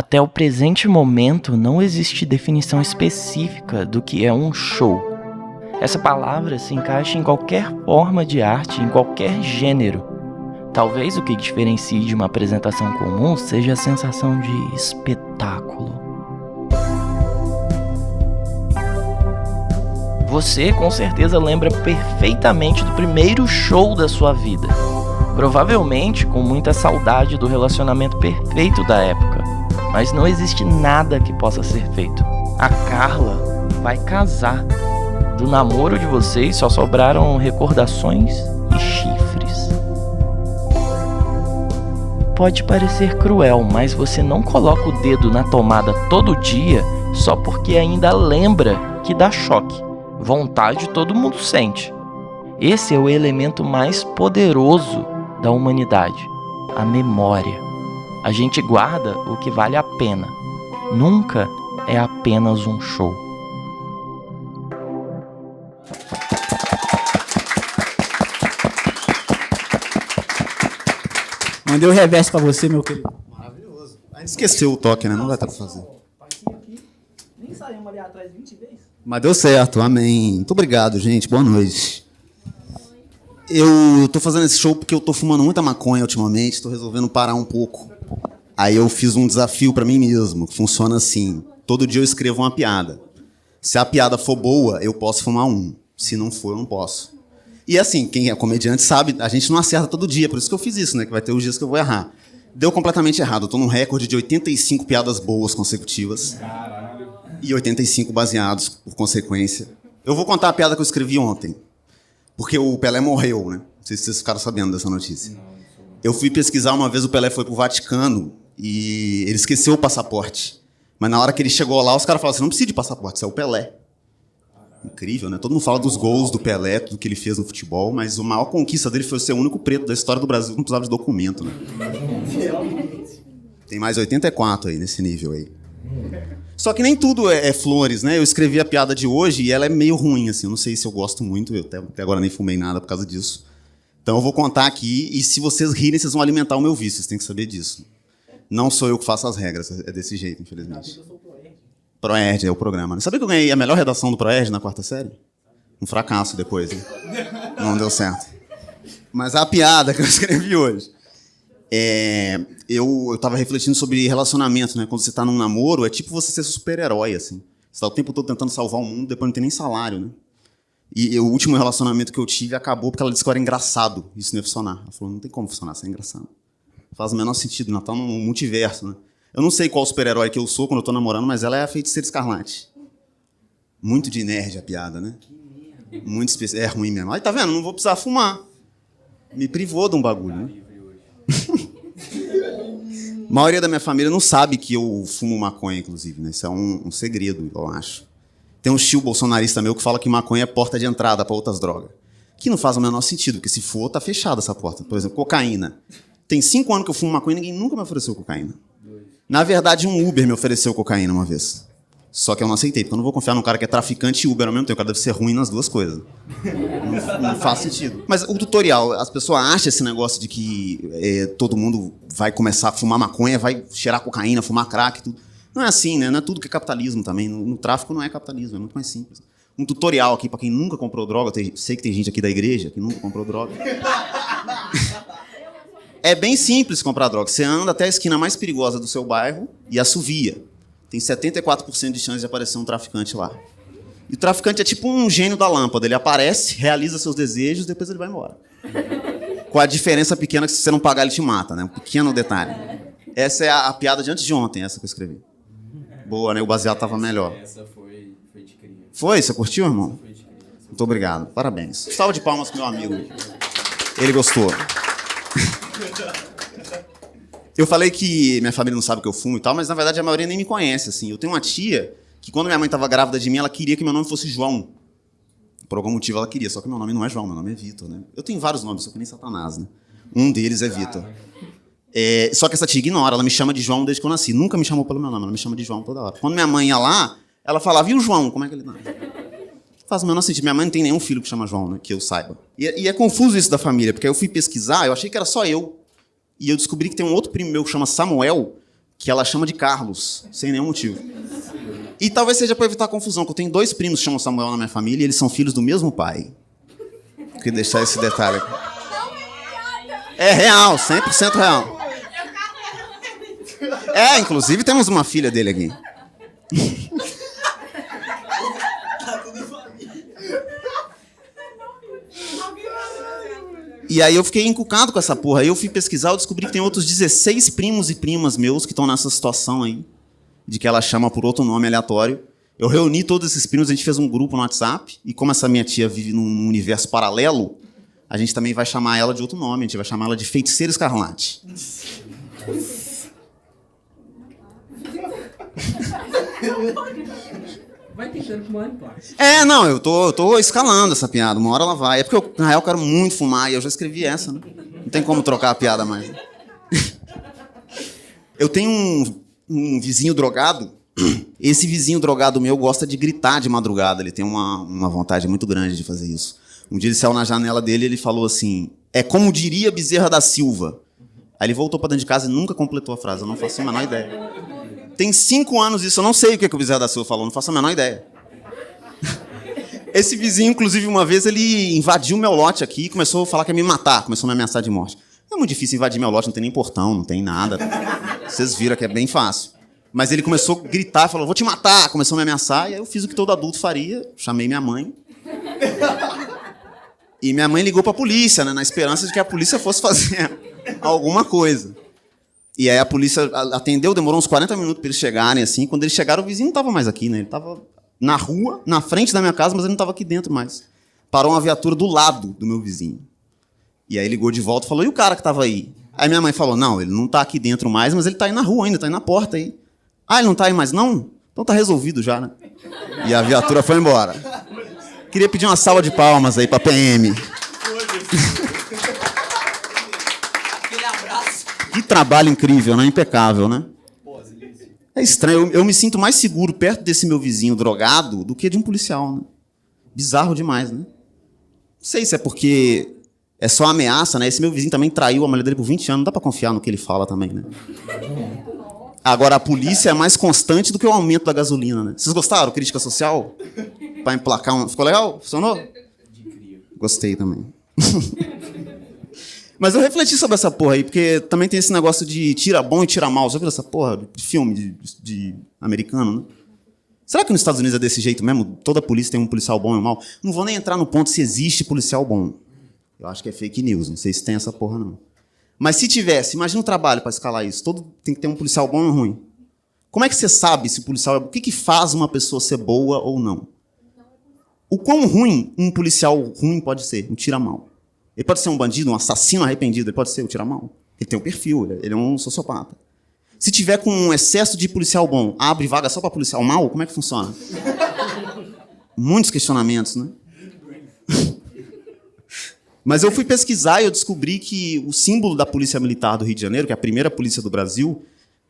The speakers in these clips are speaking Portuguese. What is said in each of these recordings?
Até o presente momento, não existe definição específica do que é um show. Essa palavra se encaixa em qualquer forma de arte, em qualquer gênero. Talvez o que diferencie de uma apresentação comum seja a sensação de espetáculo. Você, com certeza, lembra perfeitamente do primeiro show da sua vida. Provavelmente com muita saudade do relacionamento perfeito da época. Mas não existe nada que possa ser feito. A Carla vai casar. Do namoro de vocês só sobraram recordações e chifres. Pode parecer cruel, mas você não coloca o dedo na tomada todo dia só porque ainda lembra que dá choque. Vontade todo mundo sente. Esse é o elemento mais poderoso da humanidade, a memória. A gente guarda o que vale a pena. Nunca é apenas um show. Mandei o reverso pra você, meu querido. Maravilhoso. A gente esqueceu o toque, né? Não vai estar pra fazer. Nem saímos ali atrás 20 vezes. Mas deu certo, amém. Muito obrigado, gente. Boa noite. Eu tô fazendo esse show porque eu tô fumando muita maconha ultimamente, tô resolvendo parar um pouco. Aí eu fiz um desafio pra mim mesmo, que funciona assim. Todo dia eu escrevo uma piada. Se a piada for boa, eu posso fumar um. Se não for, eu não posso. E assim, quem é comediante sabe, a gente não acerta todo dia, por isso que eu fiz isso, né? Que vai ter os dias que eu vou errar. Deu completamente errado. Eu tô num recorde de 85 piadas boas consecutivas. Caralho. E 85 baseados, por consequência. Eu vou contar a piada que eu escrevi ontem. Porque o Pelé morreu, né? Não sei se vocês ficaram sabendo dessa notícia. Eu fui pesquisar uma vez, o Pelé foi pro Vaticano e ele esqueceu o passaporte. Mas na hora que ele chegou lá, os caras falaram assim, não precisa de passaporte, você é o Pelé. Incrível, né? Todo mundo fala dos gols do Pelé, tudo que ele fez no futebol, mas a maior conquista dele foi ser o único preto da história do Brasil que não precisava de documento, né? Tem mais 84 aí, nesse nível aí. Só que nem tudo é flores, né? Eu escrevi a piada de hoje e ela é meio ruim, assim. Eu não sei se eu gosto muito, eu até agora nem fumei nada por causa disso. Então eu vou contar aqui e se vocês rirem, vocês vão alimentar o meu vício, vocês têm que saber disso. Não sou eu que faço as regras, é desse jeito, infelizmente. Proerd é o programa. Sabia que eu ganhei a melhor redação do Proerd na 4ª série? Um fracasso depois, né? Não deu certo. Mas a piada que eu escrevi hoje... Eu tava refletindo sobre relacionamento, né? Quando você tá num namoro, é tipo você ser super-herói, assim. Você tá o tempo todo tentando salvar o mundo, depois não tem nem salário, né? E o último relacionamento que eu tive acabou porque ela disse que eu era engraçado. Isso não ia funcionar. Ela falou, não tem como funcionar, você é engraçado. Faz o menor sentido, Natal no multiverso, né? Eu não sei qual super-herói que eu sou quando eu tô namorando, mas ela é a Feiticeira Escarlate. Muito de nerd a piada, né? Muito especial. É ruim mesmo. Aí, tá vendo? Não vou precisar fumar. Me privou de um bagulho, né? A maioria da minha família não sabe que eu fumo maconha, inclusive, né? Isso é um segredo, eu acho. Tem um tio bolsonarista meu que fala que maconha é porta de entrada para outras drogas. Que não faz o menor sentido, porque se for, tá fechada essa porta. Por exemplo, cocaína. Tem 5 anos que eu fumo maconha e ninguém nunca me ofereceu cocaína. Na verdade, um Uber me ofereceu cocaína uma vez. Só que eu não aceitei, porque eu não vou confiar num cara que é traficante e Uber ao mesmo tempo. O cara deve ser ruim nas duas coisas. Não faz sentido. Mas o tutorial, as pessoas acham esse negócio de que todo mundo vai começar a fumar maconha, vai cheirar cocaína, fumar crack, tudo. Não é assim, né? Não é tudo que é capitalismo também. No tráfico não é capitalismo, é muito mais simples. Um tutorial aqui pra quem nunca comprou droga. Sei que tem gente aqui da igreja que nunca comprou droga. É bem simples comprar droga. Você anda até a esquina mais perigosa do seu bairro e assovia. Tem 74% de chance de aparecer um traficante lá. E o traficante é tipo um gênio da lâmpada. Ele aparece, realiza seus desejos, depois ele vai embora. Com a diferença pequena que se você não pagar, ele te mata, né? Um pequeno detalhe. Essa é a piada de antes de ontem, essa que eu escrevi. Boa, né? O baseado tava melhor. Essa foi de cria. Foi? Você curtiu, irmão? Foi de cria. Muito obrigado. Parabéns. Salve de palmas pro meu amigo. Ele gostou. Eu falei que minha família não sabe que eu fumo e tal, mas na verdade a maioria nem me conhece, assim. Eu tenho uma tia que quando minha mãe estava grávida de mim, ela queria que meu nome fosse João. Por algum motivo ela queria, só que meu nome não é João, meu nome é Vitor, né? Eu tenho vários nomes, só que nem Satanás, né? Um deles é Vitor. Só que essa tia ignora, ela me chama de João desde que eu nasci. Nunca me chamou pelo meu nome, ela me chama de João toda hora. Quando minha mãe ia lá, ela falava, e o João, como é que ele tá? Faz o menor sentido. Minha mãe não tem nenhum filho que chama João, né? Que eu saiba. E é confuso isso da família, porque eu fui pesquisar, eu achei que era só eu. E eu descobri que tem um outro primo meu que chama Samuel, que ela chama de Carlos, sem nenhum motivo. E talvez seja para evitar confusão, que eu tenho 2 primos que chamam Samuel na minha família e eles são filhos do mesmo pai. Queria deixar esse detalhe aqui. É real, 100% real. Inclusive temos uma filha dele aqui. E aí eu fiquei encucado com essa porra. Aí eu fui pesquisar, eu descobri que tem outros 16 primos e primas meus que estão nessa situação aí, de que ela chama por outro nome aleatório. Eu reuni todos esses primos, a gente fez um grupo no WhatsApp, e como essa minha tia vive num universo paralelo, a gente também vai chamar ela de outro nome, a gente vai chamar ela de Feiticeira Escarlate. Vai tentando fumar em paz. Não, eu tô escalando essa piada, uma hora ela vai. É porque eu, na real, eu quero muito fumar, e eu já escrevi essa, né? Não tem como trocar a piada mais. Eu tenho um vizinho drogado. Esse vizinho drogado meu gosta de gritar de madrugada, ele tem uma vontade muito grande de fazer isso. Um dia ele saiu na janela dele e ele falou assim, é como diria Bezerra da Silva. Aí ele voltou pra dentro de casa e nunca completou a frase, eu não faço a menor ideia. Tem 5 anos isso, eu não sei o que o Bezerra da Silva falou, não faço a menor ideia. Esse vizinho, inclusive, uma vez ele invadiu meu lote aqui e começou a falar que ia me matar, começou a me ameaçar de morte. É muito difícil invadir meu lote, não tem nem portão, não tem nada. Vocês viram que é bem fácil. Mas ele começou a gritar, falou, vou te matar, começou a me ameaçar, e aí eu fiz o que todo adulto faria, chamei minha mãe. E minha mãe ligou pra polícia, né, na esperança de que a polícia fosse fazer alguma coisa. E aí a polícia atendeu, demorou uns 40 minutos pra eles chegarem, assim. Quando eles chegaram, o vizinho não tava mais aqui, né? Ele tava na rua, na frente da minha casa, mas ele não tava aqui dentro mais. Parou uma viatura do lado do meu vizinho. E aí ligou de volta e falou, e o cara que tava aí? Aí minha mãe falou, não, ele não tá aqui dentro mais, mas ele tá aí na rua ainda, tá aí na porta aí. Ah, ele não tá aí mais não? Então tá resolvido já, né? E a viatura foi embora. Queria pedir uma salva de palmas aí pra PM. Que trabalho incrível, né? Impecável, né? É estranho. Eu me sinto mais seguro perto desse meu vizinho drogado do que de um policial, né? Bizarro demais, né? Não sei se é porque é só ameaça, né? Esse meu vizinho também traiu a mulher dele por 20 anos. Não dá pra confiar no que ele fala também, né? Agora, a polícia é mais constante do que o aumento da gasolina, né? Vocês gostaram? Crítica social? Pra emplacar um... Ficou legal? Funcionou? Gostei também. Mas eu refleti sobre essa porra aí, porque também tem esse negócio de tira bom e tira mal. Já viu essa porra de filme de americano, né? Será que nos Estados Unidos é desse jeito mesmo? Toda polícia tem um policial bom e um mal? Não vou nem entrar no ponto se existe policial bom. Eu acho que é fake news, não sei se tem essa porra, não. Mas se tivesse, imagina um trabalho para escalar isso. Todo tem que ter um policial bom ou ruim. Como é que você sabe se o policial é... O que faz uma pessoa ser boa ou não? O quão ruim um policial ruim pode ser? Um tira-mal. Ele pode ser um bandido, um assassino arrependido, ele pode ser um tira-mal. Ele tem um perfil, ele é um sociopata. Se tiver com um excesso de policial bom, abre vaga só para policial mal, como é que funciona? Muitos questionamentos, né? Mas eu fui pesquisar e eu descobri que o símbolo da Polícia Militar do Rio de Janeiro, que é a primeira polícia do Brasil,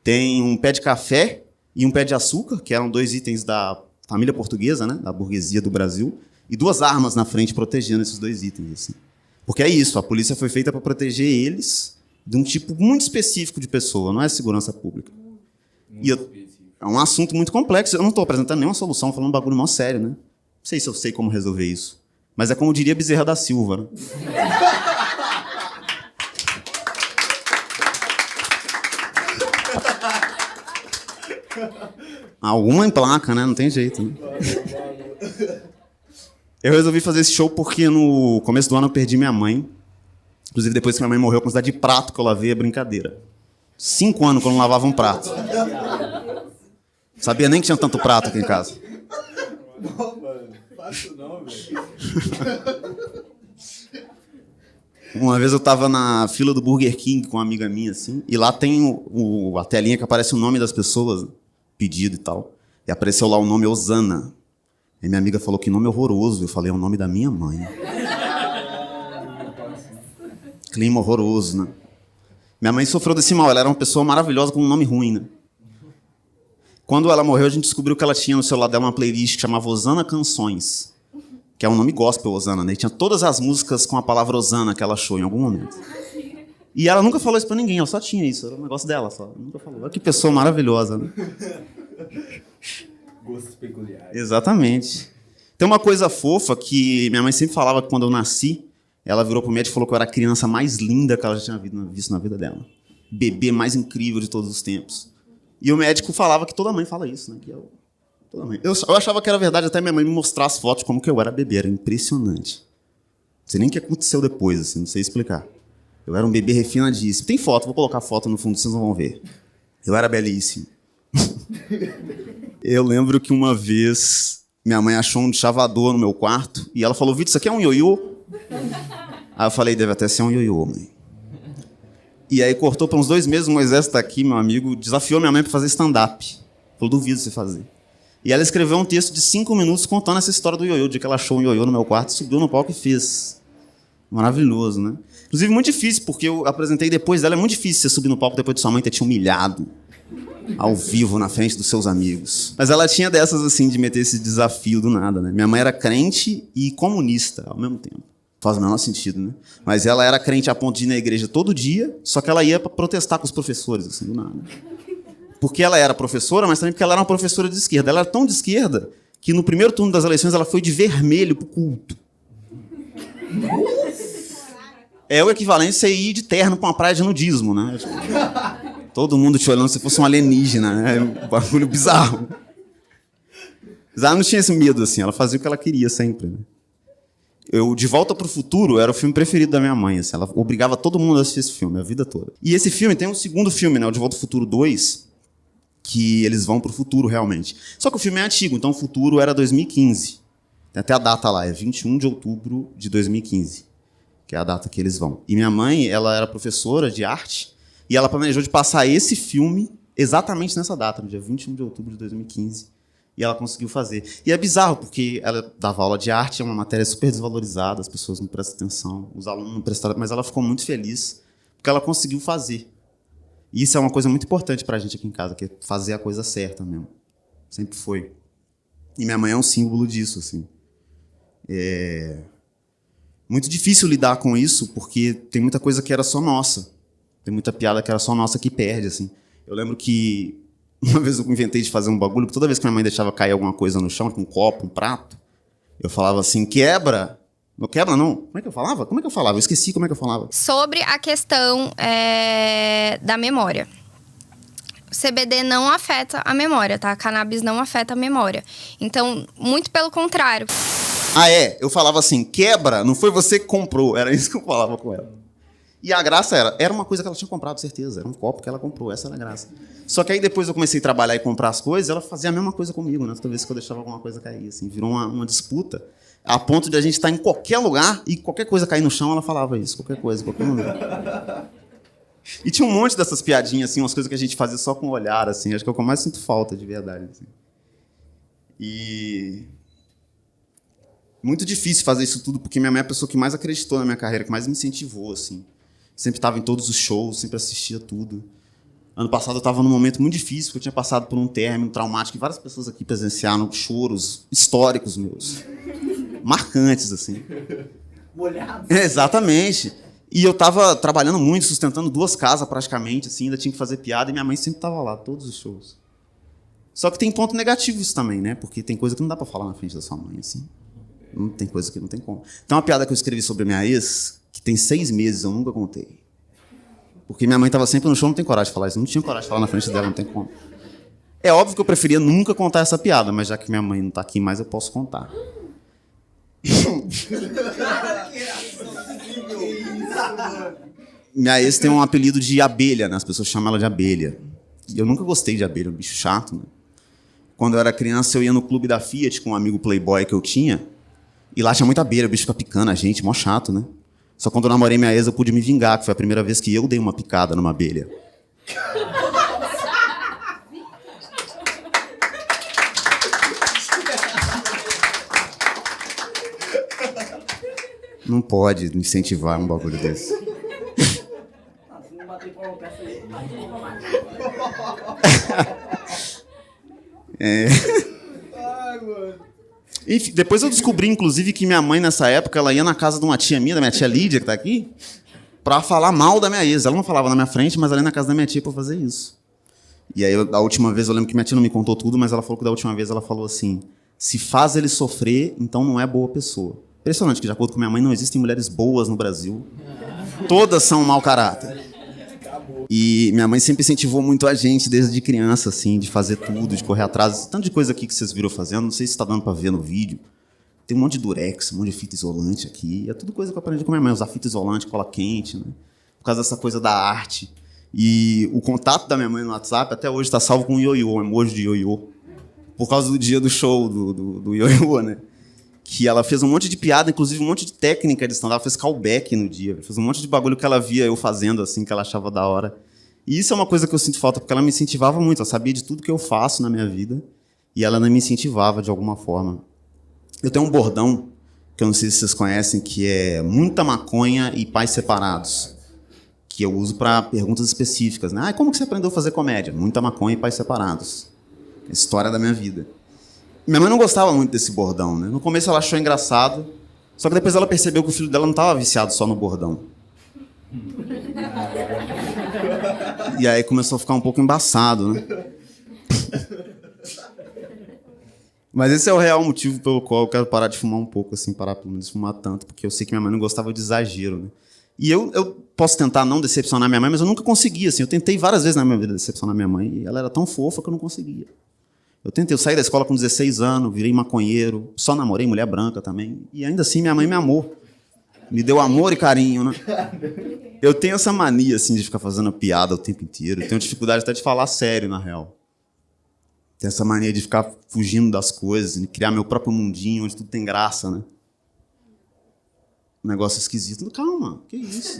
tem um pé de café e um pé de açúcar, que eram 2 itens da família portuguesa, né, da burguesia do Brasil, e 2 armas na frente protegendo esses 2 itens. Assim. Porque é isso, a polícia foi feita para proteger eles de um tipo muito específico de pessoa, não é segurança pública. É um assunto muito complexo, eu não estou apresentando nenhuma solução, falando um bagulho mó sério, né? Não sei se eu sei como resolver isso. Mas é como diria Bezerra da Silva, né? Alguma emplaca, né? Não tem jeito, né? Eu resolvi fazer esse show porque no começo do ano eu perdi minha mãe. Inclusive, depois que minha mãe morreu, a quantidade de prato que eu lavei é brincadeira. 5 anos que eu não lavava um prato. Sabia nem que tinha tanto prato aqui em casa. Não, mano. Fácil não, velho. Uma vez eu tava na fila do Burger King com uma amiga minha, assim, e lá tem a telinha que aparece o nome das pessoas, pedido e tal. E apareceu lá o nome Osana. E minha amiga falou que nome horroroso. Eu falei, é o nome da minha mãe. Clima horroroso, né? Minha mãe sofreu desse mal. Ela era uma pessoa maravilhosa com um nome ruim, né? Quando ela morreu, a gente descobriu que ela tinha no celular dela uma playlist que chamava Osana Canções, que é um nome gospel, Osana, né? E tinha todas as músicas com a palavra Osana que ela achou em algum momento. E ela nunca falou isso pra ninguém, ela só tinha isso, era um negócio dela só. Ela nunca falou. Olha que pessoa maravilhosa, né? Gostos peculiares. Exatamente. Tem uma coisa fofa que minha mãe sempre falava que quando eu nasci, ela virou pro médico e falou que eu era a criança mais linda que ela já tinha visto na vida dela. Bebê mais incrível de todos os tempos. E o médico falava que toda mãe fala isso, né? Que toda mãe. Eu achava que era verdade até minha mãe me mostrar as fotos como que eu era bebê. Era impressionante. Não sei nem o que aconteceu depois, assim, não sei explicar. Eu era um bebê refinadíssimo. Tem foto, vou colocar foto no fundo, vocês não vão ver. Eu era belíssimo. Eu lembro que uma vez minha mãe achou um chavador no meu quarto e ela falou, Vitor, isso aqui é um ioiô? Aí eu falei, deve até ser um ioiô, mãe. E aí cortou por uns 2 meses, o Moisés tá aqui, meu amigo, desafiou minha mãe para fazer stand-up. Falou, duvido você fazer. E ela escreveu um texto de 5 minutos contando essa história do ioiô, de que ela achou um ioiô no meu quarto, subiu no palco e fez. Maravilhoso, né? Inclusive, muito difícil, porque eu apresentei depois dela. É muito difícil você subir no palco depois de sua mãe ter te humilhado ao vivo, na frente dos seus amigos. Mas ela tinha dessas, assim, de meter esse desafio do nada, né? Minha mãe era crente e comunista ao mesmo tempo. Faz o menor sentido, né? Mas ela era crente a ponto de ir na igreja todo dia, só que ela ia para protestar com os professores, assim, do nada. Porque ela era professora, mas também porque ela era uma professora de esquerda. Ela era tão de esquerda que no primeiro turno das eleições ela foi de vermelho pro culto. É o equivalente a você ir de terno pra uma praia de nudismo, né? Todo mundo te olhando se fosse um alienígena, né? Um bagulho bizarro. Mas ela não tinha esse medo, assim. Ela fazia o que ela queria sempre, né? De Volta pro Futuro era o filme preferido da minha mãe, assim. Ela obrigava todo mundo a assistir esse filme, a vida toda. E esse filme tem um segundo filme, né? O De Volta pro Futuro 2, que eles vão pro futuro, realmente. Só que o filme é antigo, então o futuro era 2015. Tem até a data lá, é 21 de outubro de 2015. Que é a data que eles vão. E minha mãe, ela era professora de arte, e ela planejou de passar esse filme exatamente nessa data, no dia 21 de outubro de 2015. E ela conseguiu fazer. E é bizarro, porque ela dava aula de arte, é uma matéria super desvalorizada, as pessoas não prestam atenção, os alunos não prestaram, mas ela ficou muito feliz, porque ela conseguiu fazer. E isso é uma coisa muito importante pra gente aqui em casa, que é fazer a coisa certa mesmo. Sempre foi. E minha mãe é um símbolo disso, assim. Muito difícil lidar com isso, porque tem muita coisa que era só nossa. Tem muita piada que era só nossa que perde, assim. Eu lembro que uma vez eu inventei de fazer um bagulho, que toda vez que minha mãe deixava cair alguma coisa no chão, um copo, um prato, eu falava assim, quebra. Não quebra, não. Como é que eu falava? Eu esqueci como é que eu falava. Sobre a questão da memória. O CBD não afeta a memória, tá? A cannabis não afeta a memória. Então, muito pelo contrário. Eu falava assim, quebra, não foi você que comprou. Era isso que eu falava com ela. E a graça era uma coisa que ela tinha comprado, certeza. Era um copo que ela comprou, essa era a graça. Só que aí depois eu comecei a trabalhar e comprar as coisas, ela fazia a mesma coisa comigo, né? Toda vez que eu deixava alguma coisa cair, assim. Virou uma disputa, a ponto de a gente estar em qualquer lugar e qualquer coisa cair no chão, ela falava isso. Qualquer coisa, qualquer lugar. E tinha um monte dessas piadinhas, assim, umas coisas que a gente fazia só com o olhar, assim. Acho que é o que eu mais sinto falta, de verdade. Assim. E... muito difícil fazer isso tudo, porque minha mãe é a pessoa que mais acreditou na minha carreira, que mais me incentivou, assim. Sempre estava em todos os shows, sempre assistia tudo. Ano passado eu estava num momento muito difícil, porque eu tinha passado por um término traumático, e várias pessoas aqui presenciaram choros históricos meus. Marcantes, assim. Molhados. Exatamente. E eu estava trabalhando muito, sustentando 2 casas praticamente, assim, ainda tinha que fazer piada, e minha mãe sempre estava lá, todos os shows. Só que tem ponto negativo isso também, né? Porque tem coisa que não dá para falar na frente da sua mãe, assim. Não tem coisa que não tem como. Tem uma piada que eu escrevi sobre a minha ex, que tem 6 meses, eu nunca contei. Porque minha mãe estava sempre no show, não tem coragem de falar isso. Não tinha coragem de falar na frente dela, não tem como. É óbvio que eu preferia nunca contar essa piada, mas já que minha mãe não está aqui mais, eu posso contar. Minha ex tem um apelido de abelha, né? As pessoas chamam ela de abelha. E eu nunca gostei de abelha, um bicho chato, né? Quando eu era criança, eu ia no clube da Fiat com um amigo playboy que eu tinha, e lá tinha muita abelha, o bicho fica picando a gente, mó chato, né? Só quando eu namorei minha ex, eu pude me vingar, que foi a primeira vez que eu dei uma picada numa abelha. Não pode incentivar um bagulho desse. Se não bater com a peça aí. Ai, mano. Enfim, depois eu descobri, inclusive, que minha mãe, nessa época, ela ia na casa de uma tia minha, da minha tia Lídia, que tá aqui. pra falar mal da minha ex. Ela não falava na minha frente, mas ali na casa da minha tia pra fazer isso. E aí, da última vez, eu lembro que minha tia não me contou tudo, mas ela falou que da última vez ela falou assim: se faz ele sofrer, então não é boa pessoa. Impressionante que, de acordo com minha mãe, não existem mulheres boas no Brasil. Todas são mau caráter. E minha mãe sempre incentivou muito a gente, desde criança, assim, de fazer tudo, de correr atrás. Tanto de coisa aqui que vocês viram fazendo, não sei se está dando para ver no vídeo. Tem um monte de durex, um monte de fita isolante aqui. É tudo coisa que eu aprendi com minha mãe, usar fita isolante, cola quente, né? Por causa dessa coisa da arte. E o contato da minha mãe no WhatsApp até hoje está salvo com um ioiô, um emoji de ioiô. Por causa do dia do show do ioiô, né? Que ela fez um monte de piada, inclusive um monte de técnica de stand-up. Ela fez callback no dia. Fez um monte de bagulho que ela via eu fazendo, assim, que ela achava da hora. E isso é uma coisa que eu sinto falta, porque ela me incentivava muito. Ela sabia de tudo que eu faço na minha vida. E ela não me incentivava de alguma forma. Eu tenho um bordão, que eu não sei se vocês conhecem, que é muita maconha e pais separados. Que eu uso para perguntas específicas, né? Como que você aprendeu a fazer comédia? Muita maconha e pais separados. É a história da minha vida. Minha mãe não gostava muito desse bordão, né? No começo ela achou engraçado, só que depois ela percebeu que o filho dela não estava viciado só no bordão. E aí começou a ficar um pouco embaçado, né? Mas esse é o real motivo pelo qual eu quero parar de fumar um pouco, assim, parar pelo menos de fumar tanto, porque eu sei que minha mãe não gostava de exagero, né? E eu posso tentar não decepcionar minha mãe, mas eu nunca conseguia, assim. Eu tentei várias vezes na minha vida decepcionar minha mãe, e ela era tão fofa que eu não conseguia. Eu saí da escola com 16 anos, virei maconheiro, só namorei mulher branca também, e ainda assim minha mãe me amou. Me deu amor e carinho, né? Eu tenho essa mania, assim, de ficar fazendo piada o tempo inteiro. Eu tenho dificuldade até de falar sério, na real. Tenho essa mania de ficar fugindo das coisas, de criar meu próprio mundinho, onde tudo tem graça, né? Um negócio esquisito. Calma, que isso?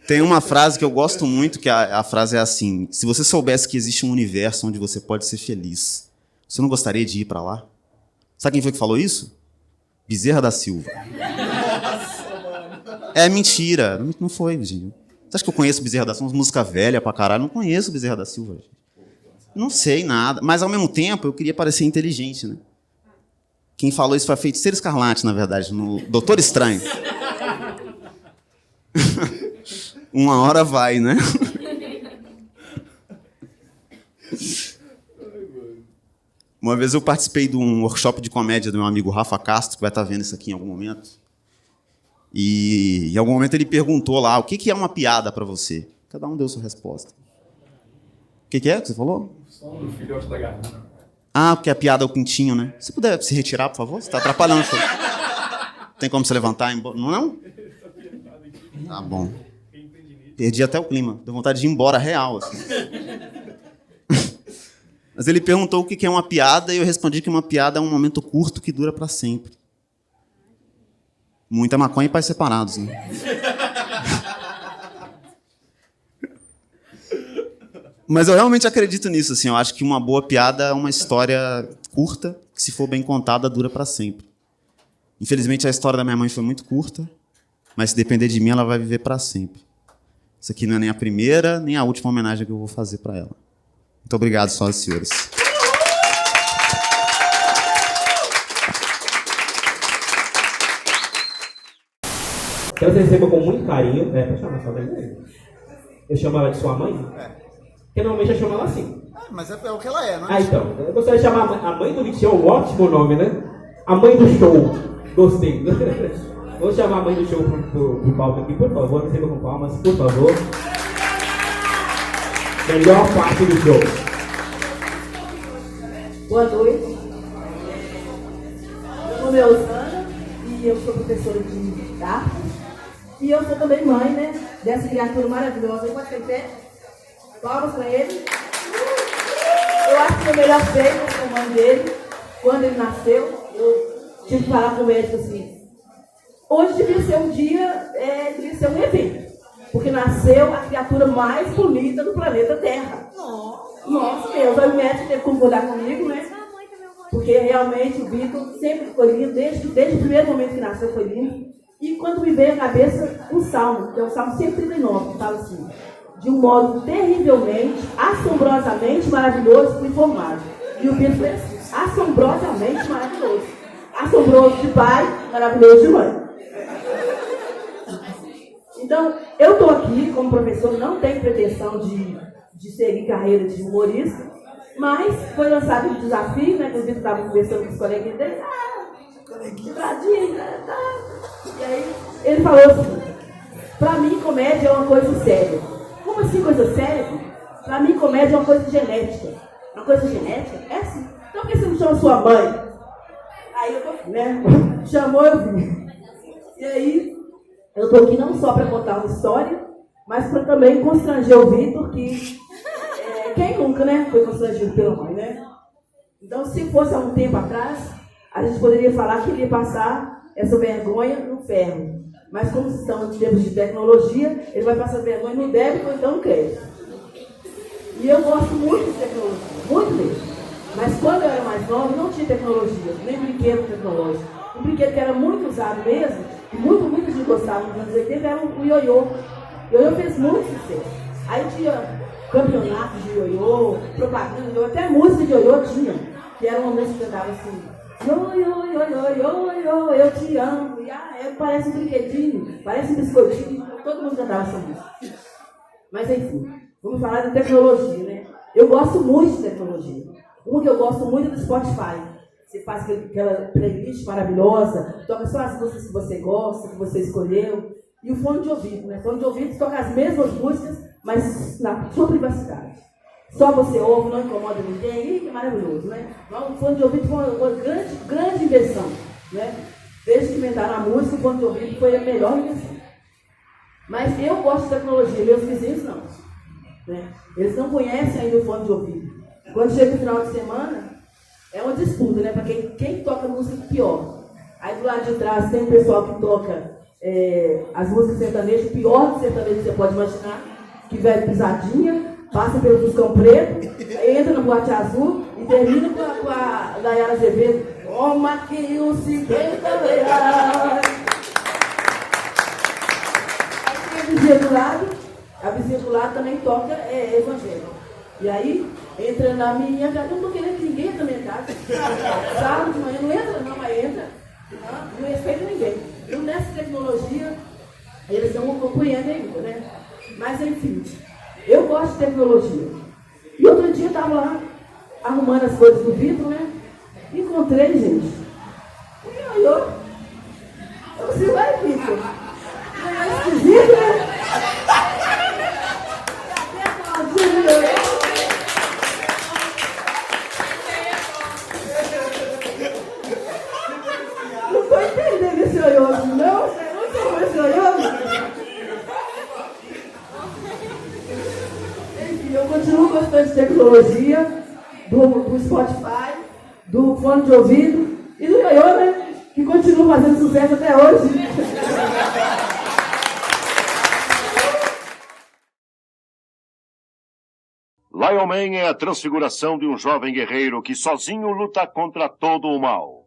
Tem uma frase que eu gosto muito, que a frase é assim: se você soubesse que existe um universo onde você pode ser feliz, você não gostaria de ir pra lá? Sabe quem foi que falou isso? Bezerra da Silva. É mentira. Não foi, gente. Você acha que eu conheço Bezerra da Silva? Umas músicas velhas pra caralho. Não conheço Bezerra da Silva, gente. Não sei nada. Mas, ao mesmo tempo, eu queria parecer inteligente, né? Quem falou isso foi a Feiticeira Escarlate, na verdade, no Doutor Estranho. Uma hora vai, né? Uma vez eu participei de um workshop de comédia do meu amigo Rafa Castro, que vai estar vendo isso aqui em algum momento. E em algum momento ele perguntou lá: o que é uma piada para você? Cada um deu sua resposta. O que é que você falou? O som do filhote da galinha. Ah, porque a piada é o pintinho, né? Se puder se retirar, por favor, você está atrapalhando o show. Tem como se levantar e ir embora? Não? Tá bom. Perdi até o clima. Deu vontade de ir embora real, assim. Mas ele perguntou o que é uma piada e eu respondi que uma piada é um momento curto que dura para sempre. Muita maconha e pais separados, né? Mas eu realmente acredito nisso, assim. Eu acho que uma boa piada é uma história curta que, se for bem contada, dura para sempre. Infelizmente, a história da minha mãe foi muito curta, mas se depender de mim, ela vai viver para sempre. Isso aqui não é nem a primeira, nem a última homenagem que eu vou fazer para ela. Muito obrigado, senhoras e senhores. Que você receba com muito carinho. Pode chamar sua mãe? Eu chamo ela de sua mãe? Porque normalmente eu chamo ela assim. Mas é o que ela é, né? Então. Eu gostaria de chamar a mãe do Vitinho, um ótimo nome, né? A mãe do show. Gostei. Vou chamar a mãe do show pro palco aqui, por favor. Receba com palmas, por favor. Melhor parte do show. Boa noite. Meu nome é Osana e eu sou professora de arte. E eu sou também mãe, né? Dessa criatura maravilhosa. Pode ter pé? Palmas para ele. Eu acho que o melhor feito com a mãe dele, quando ele nasceu, eu tive que falar com o médico assim: hoje devia ser um dia, devia ser um evento. Porque nasceu a criatura mais bonita do planeta Terra. Nossa, Deus. Aí o médico teve que concordar comigo, né? Porque realmente o Vitor sempre foi lindo, desde o primeiro momento que nasceu foi lindo. E quando me veio à cabeça um salmo, que é o Salmo 139, que fala assim: de um modo terrivelmente, assombrosamente maravilhoso fui formado. E o Vitor foi assim: assombrosamente maravilhoso. Assombroso de pai, maravilhoso de mãe. Então, eu estou aqui como professor, não tenho pretensão de seguir carreira de humorista, mas foi lançado um desafio, né? Que o Vitor estava conversando com os coleguinhas dele. E aí ele falou assim, pra mim comédia é uma coisa séria. Como assim coisa séria? Pra mim comédia é uma coisa genética. Uma coisa genética? É assim. Então por que você não chama sua mãe? Aí eu tô, né? Chamou, eu vim. E aí, eu tô aqui não só para contar uma história, mas para também constranger o Vitor, que quem nunca, né? Foi constrangido pela mãe, né? Então, se fosse há um tempo atrás, a gente poderia falar que ele ia passar essa vergonha no ferro. Mas como estamos em tempos de tecnologia, ele vai passar vergonha no débito ou então no crédito. E eu gosto muito de tecnologia, muito mesmo. Mas quando eu era mais nova, não tinha tecnologia, nem brinquedo tecnológico. Um brinquedo que era muito usado mesmo, e muita gente gostava nos anos 80, era o ioiô. O ioiô fez muito sucesso. Aí tinha campeonatos de ioiô, propaganda de ioiô, até música de ioiô tinha, que era uma música que cantava assim, ioiô, ioiô, ioiô, eu te amo. E parece um brinquedinho, parece um biscoitinho, todo mundo cantava essa música. Mas enfim, vamos falar de tecnologia, né? Eu gosto muito de tecnologia. Uma que eu gosto muito é do Spotify. Você faz aquela playlist maravilhosa, toca só as músicas que você gosta, que você escolheu. E o fone de ouvido, né? Fone de ouvido toca as mesmas músicas, mas na sua privacidade. Só você ouve, não incomoda ninguém. Ih, que maravilhoso, né? Então, o fone de ouvido foi uma grande invenção, né? Desde que inventaram a música, o fone de ouvido foi a melhor invenção. Mas eu gosto de tecnologia, meus vizinhos não. Né? Eles não conhecem ainda o fone de ouvido. Quando chega o final de semana, é uma disputa, né? Para quem toca música pior. Aí do lado de trás tem o pessoal que toca as músicas sertanejas, o pior do sertanejo que você pode imaginar, que vai pisadinha, passa pelo Fuscão Preto, aí entra na Boate Azul e termina com a Dayara Azevedo. Toma aqui os 50 reais. Aí tem a vizinha do lado também toca evangélico. E aí, entra na minha casa, eu não estou querendo que ninguém entre na minha casa. Sábado de manhã, não entra não, mas entra. Não respeita ninguém. Então, nessa tecnologia, eles não compreendem ainda, né? Mas, enfim, eu gosto de tecnologia. E outro dia eu estava lá, arrumando as coisas do Vitor, né? Encontrei, gente, um ioiô. Eu disse, vai, Vitor. É esquisito, né? Cadê a Claudinha do ioiô? Não estou entendendo esse ioiô, não? Você não entendeu esse ioiô? Enfim, eu continuo gostando de tecnologia, do Spotify, do fone de ouvido e do ioiô, né? Que continua fazendo sucesso até hoje. Lion Man é a transfiguração de um jovem guerreiro que sozinho luta contra todo o mal.